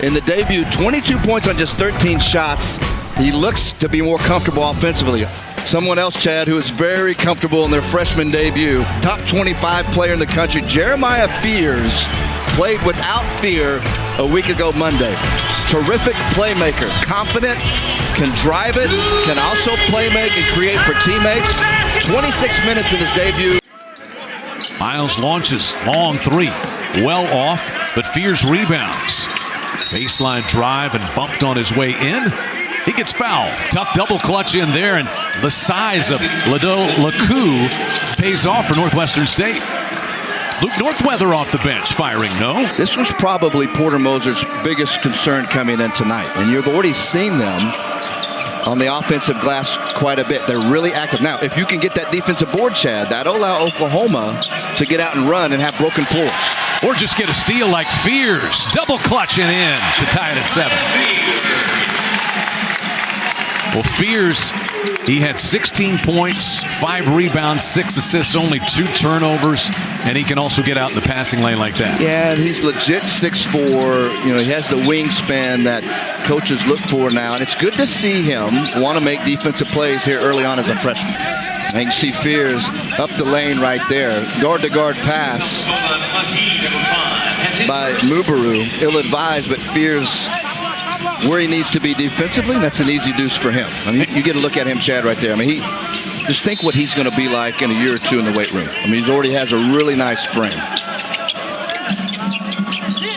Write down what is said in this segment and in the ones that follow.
In the debut, 22 points on just 13 shots. He looks to be more comfortable offensively. Someone else, Chad, who is very comfortable in their freshman debut. Top 25 player in the country, Jeremiah Fears, played without fear a week ago Monday. Terrific playmaker, confident, can drive it, can also play make and create for teammates. 26 minutes in his debut. Miles launches, long three, well off, but Fears rebounds. Baseline drive and bumped on his way in. He gets fouled. Tough double clutch in there, and the size of Laku pays off for Northwestern State. Luke Northweather off the bench, firing no. This was probably Porter Moser's biggest concern coming in tonight, and you've already seen them on the offensive glass quite a bit. They're really active. Now, if you can get that defensive board, Chad, that'll allow Oklahoma to get out and run and have broken floors. Or just get a steal like Fears. Double clutching in to tie it at 7. Well, Fears, he had 16 points, 5 rebounds, 6 assists, only 2 turnovers, and he can also get out in the passing lane like that. Yeah, and he's legit 6'4". You know, he has the wingspan that coaches look for now, and it's good to see him want to make defensive plays here early on as a freshman. And you can see Fears up the lane right there. Guard-to-guard pass by Mubaru. Ill-advised, but Fears where he needs to be defensively, that's an easy deuce for him. I mean, you get a look at him, Chad, right there. I mean, just think what he's going to be like in a year or two in the weight room. I mean, he already has a really nice frame.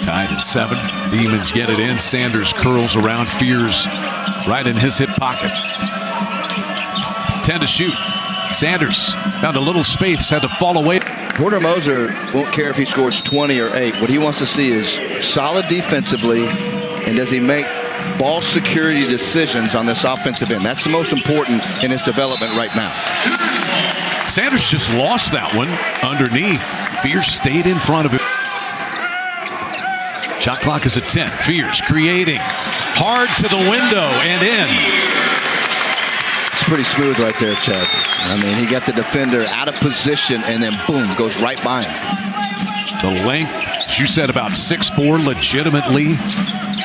Tied at 7. Demons get it in. Sanders curls around Fears right in his hip pocket. 10 to shoot. Sanders found a little space, had to fall away. Porter Moser won't care if he scores 20 or 8. What he wants to see is solid defensively, and does he make ball security decisions on this offensive end. That's the most important in his development right now. Sanders just lost that one underneath. Fears stayed in front of it. Shot clock is at 10. Fears creating. Hard to the window and in. It's pretty smooth right there, Chad. I mean, he got the defender out of position and then boom, goes right by him. The length, you said about 6'4", legitimately.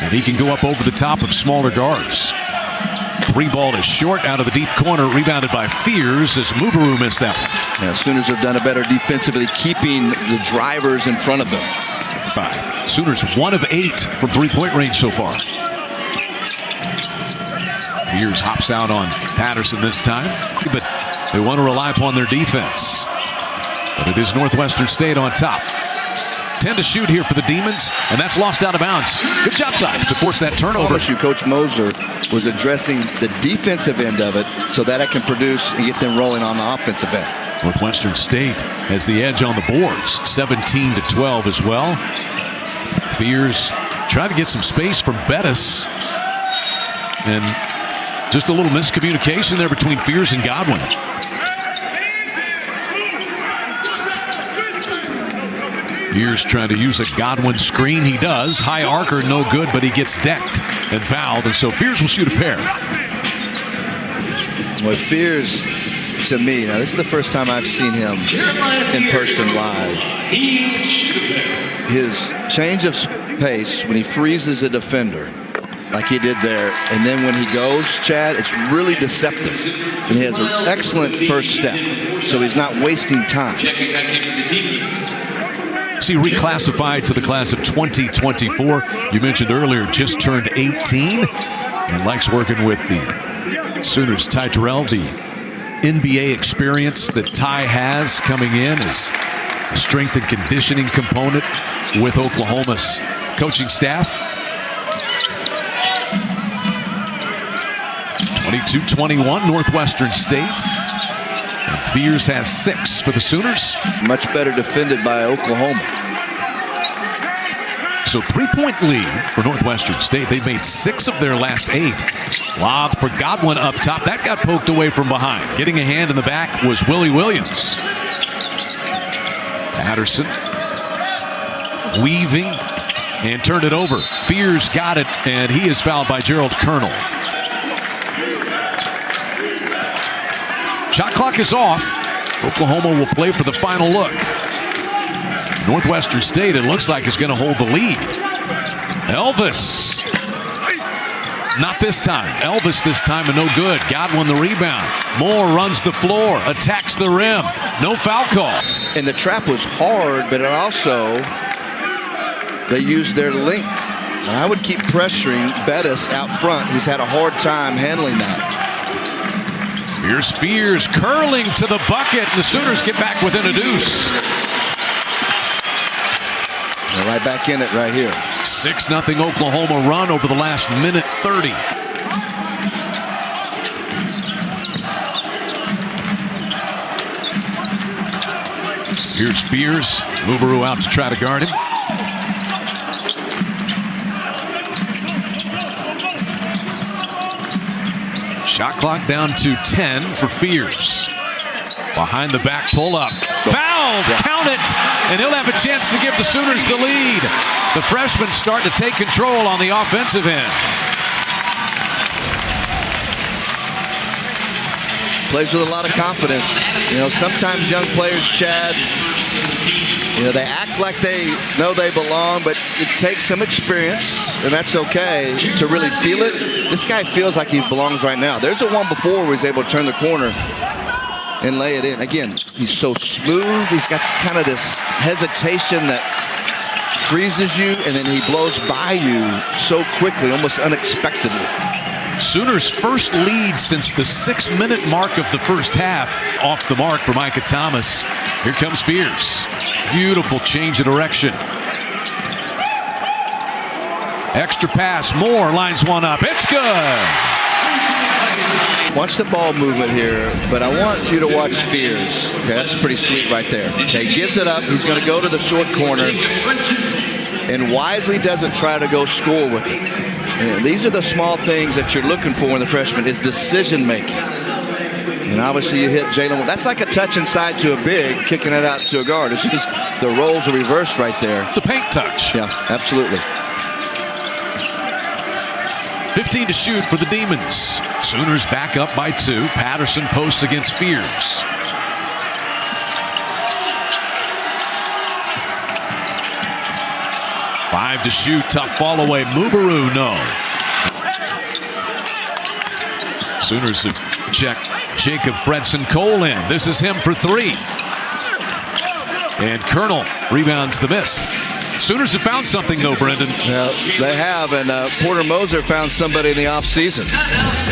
And he can go up over the top of smaller guards. 3 ball is short out of the deep corner, rebounded by Fears as Mubaru missed that one. Yeah, Sooners have done a better defensively, keeping the drivers in front of them. 5. Sooners 1 of 8 from 3-point range so far. Fears hops out on Patterson this time, but they want to rely upon their defense. But it is Northwestern State on top. 10 to shoot here for the Demons, and that's lost out of bounds. Good job, guys, to force that turnover. Coach Moser was addressing the defensive end of it so that it can produce and get them rolling on the offensive end. Northwestern State has the edge on the boards, 17 to 12 as well. Fears trying to get some space from Bettis, and just a little miscommunication there between Fears and Godwin. Fears trying to use a Godwin screen. He does. High arcer, no good, but he gets decked and fouled, and so Fears will shoot a pair. Well, Fears, to me, now this is the first time I've seen him in person live. His change of pace when he freezes a defender, like he did there, and then when he goes, Chad, it's really deceptive. And he has an excellent first step, so he's not wasting time. He reclassified to the class of 2024. You mentioned earlier, just turned 18 and likes working with the Sooners. Ty Terrell, the NBA experience that Ty has coming in as a strength and conditioning component with Oklahoma's coaching staff. 22-21 Northwestern State. And Fears has 6 for the Sooners. Much better defended by Oklahoma. So 3-point lead for Northwestern State. They've made 6 of their last 8. Lob for Godwin up top. That got poked away from behind. Getting a hand in the back was Willie Williams. Patterson weaving and turned it over. Fears got it, and he is fouled by Gerald Colonel. Shot clock is off. Oklahoma will play for the final look. Northwestern State, it looks like, is going to hold the lead. Elvis. Not this time. Elvis this time, and no good. Godwin the rebound. Moore runs the floor, attacks the rim. No foul call. And the trap was hard, but it also, they used their length. And I would keep pressuring Bettis out front. He's had a hard time handling that. Here's Fears curling to the bucket. The Sooners get back within a deuce. They're right back in it right here. 6-0 Oklahoma run over the last minute 30. Here's Fears. Mubaru out to try to guard him. Shot clock down to 10 for Fears. Behind the back pull-up. Foul! Count it! And he'll have a chance to give the Sooners the lead. The freshman starting to take control on the offensive end. Plays with a lot of confidence. You know, sometimes young players, Chad, you know, they act like they know they belong, but it takes some experience, and that's okay, to really feel it. This guy feels like he belongs right now. There's the one before where he was able to turn the corner and lay it in. Again, he's so smooth. He's got kind of this hesitation that freezes you, and then he blows by you so quickly, almost unexpectedly. Sooners' first lead since the 6-minute mark of the first half. Off the mark for Micah Thomas. Here comes Fears. Beautiful change of direction. Extra pass. Moore lines one up. It's good. Watch the ball movement here, but I want you to watch Fears. Okay, that's pretty sweet right there. Okay, he gives it up. He's going to go to the short corner and wisely doesn't try to go score with it. And these are the small things that you're looking for in the freshman, is decision making. And obviously you hit Jalen. That's like a touch inside to a big, kicking it out to a guard. It's just the roles are reversed right there. It's a paint touch. Yeah, absolutely. 15 to shoot for the Demons. Sooners back up by 2. Patterson posts against Fears. Five to shoot. Tough fall away. Mubaru, no. Sooners have checked Jacob Fredson Cole in. This is him for 3. And Colonel rebounds the miss. Sooners have found something, though, Brendan. Yeah, they have, and Porter Moser found somebody in the offseason.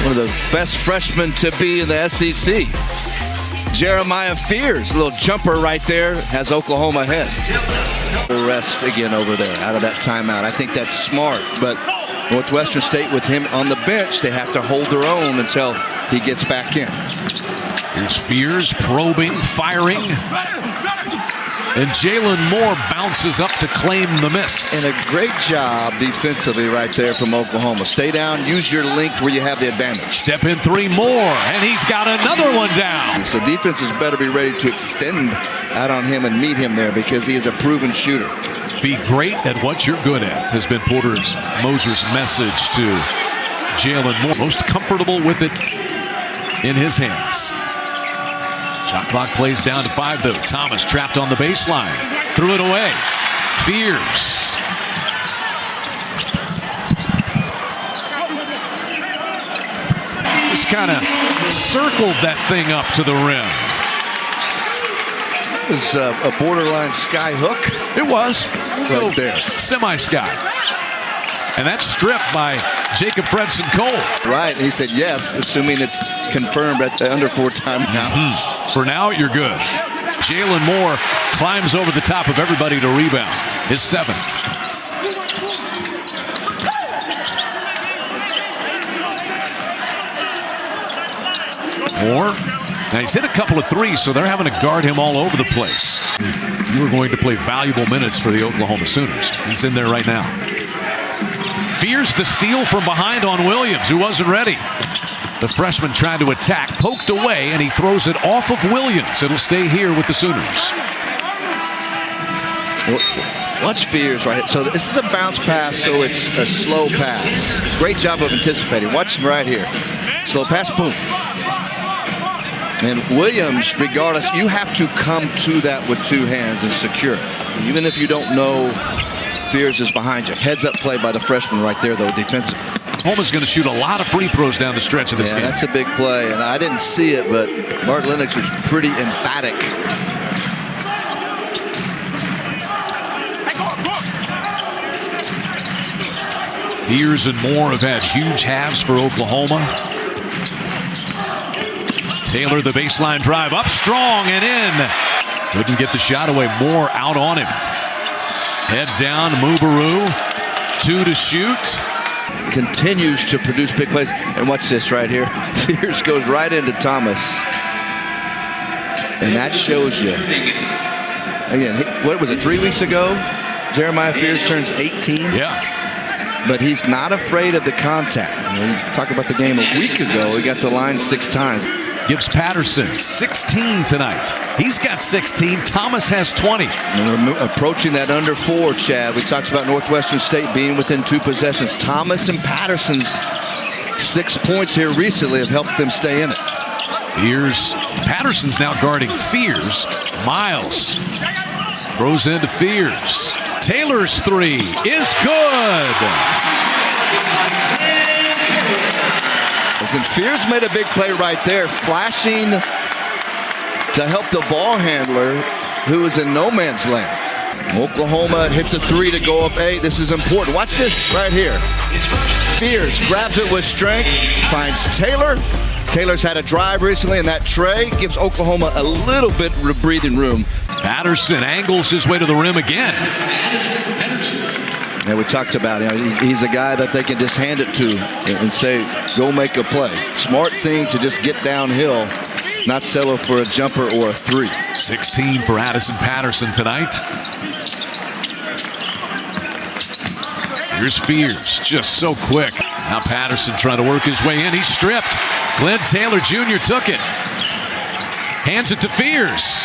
One of the best freshmen to be in the SEC. Jeremiah Fears, a little jumper right there, has Oklahoma ahead. Rest again over there out of that timeout. I think that's smart, but Northwestern State with him on the bench, they have to hold their own until he gets back in. Here's Fears probing, firing. And Jalen Moore bounces up to claim the miss. And a great job defensively right there from Oklahoma. Stay down, use your length where you have the advantage. Step in 3 more, and he's got another one down. So defenses better be ready to extend out on him and meet him there, because he is a proven shooter. Be great at what you're good at has been Moser's message to Jalen Moore. Most comfortable with it in his hands. Shot clock plays down to 5, though. Thomas trapped on the baseline. Threw it away. Fears. Just kind of circled that thing up to the rim. It was a borderline sky hook. It was. Right there. Semi-sky. And that's stripped by Jacob Fredson Cole. Right, and he said yes, assuming it's confirmed at the under 4 timeout. For now, you're good. Jalen Moore climbs over the top of everybody to rebound. His 7th. Moore. Now he's hit a couple of 3s, so they're having to guard him all over the place. You are going to play valuable minutes for the Oklahoma Sooners. He's in there right now. Fears the steal from behind on Williams, who wasn't ready. The freshman tried to attack, poked away, and he throws it off of Williams. It'll stay here with the Sooners. Watch Fears right here. So this is a bounce pass, so it's a slow pass. Great job of anticipating. Watch him right here. Slow pass, boom. And Williams, regardless, you have to come to that with 2 hands and secure it. Even if you don't know Fears is behind you. Heads up play by the freshman right there, though, defensively. Oklahoma's going to shoot a lot of free throws down the stretch of this game. That's a big play, and I didn't see it, but Martin Lennox was pretty emphatic. Fears and Moore have had huge halves for Oklahoma. Taylor, the baseline drive, up strong and in. Couldn't get the shot away. Moore out on him. Head down, Mubaru. 2 to shoot. Continues to produce big plays. And watch this right here. Fears goes right into Thomas. And that shows you. Again, what was it, 3 weeks ago? Jeremiah Fears turns 18. Yeah. But he's not afraid of the contact. We talk about the game a week ago. He got to the line 6 times. Gives Patterson 16 tonight. He's got 16. Thomas has 20. And we're approaching that under 4, Chad. We talked about Northwestern State being within 2 possessions. Thomas and Patterson's 6 points here recently have helped them stay in it. Fears. Patterson's now guarding Fears. Miles throws into Fears. Taylor's 3 is good. And Fears made a big play right there, flashing to help the ball handler who is in no man's land. Oklahoma hits a 3 to go up 8. This is important. Watch this right here. Fears grabs it with strength, finds Taylor. Taylor's had a drive recently, and that tray gives Oklahoma a little bit of breathing room. Patterson angles his way to the rim again. And we talked about he's a guy that they can just hand it to and say, go make a play. Smart thing to just get downhill, not settle for a jumper or a 3. 16 for Addison Patterson tonight. Here's Fears, just so quick. Now Patterson trying to work his way in. He's stripped. Glenn Taylor Jr. took it. Hands it to Fears.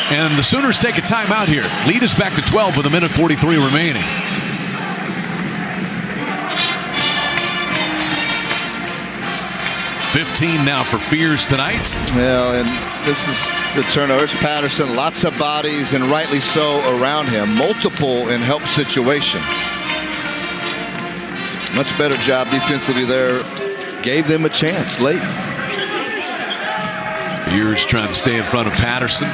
And the Sooners take a timeout here. Lead is back to 12 with 1:43 remaining. $15 now for Fears tonight. Well, and this is the turnovers. Patterson, lots of bodies, and rightly so, around him. Multiple in help situation. Much better job defensively there. Gave them a chance late. Fears trying to stay in front of Patterson.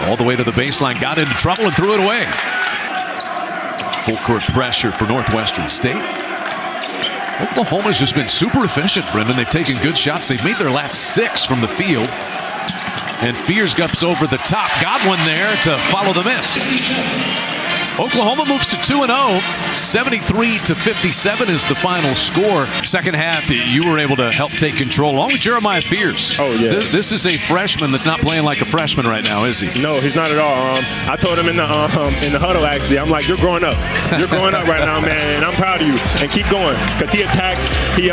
All the way to the baseline, got into trouble and threw it away. Full court pressure for Northwestern State. Oklahoma's just been super efficient, Brendan. They've taken good shots. They've made their last 6 from the field. And Fears guts over the top. Got one there to follow the miss. Oklahoma moves to 2-0. 73-57 is the final score. Second half, you were able to help take control along with Jeremiah Fears. Oh, yeah. This is a freshman that's not playing like a freshman right now, is he? No, he's not at all. I told him in the huddle, actually, I'm like, you're growing up. You're growing up right now, man, and I'm proud of you. And keep going, because he attacks. He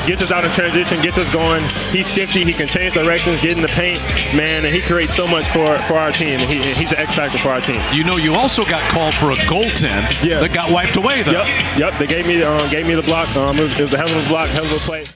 gets us out in transition, gets us going. He's shifty. He can change directions, get in the paint, man, and he creates so much for our team. He's an X factor for our team. You know, you also got called for a goaltend that got wiped away, though. Yep. They gave me the block. It was a hell of a block, hell of a play.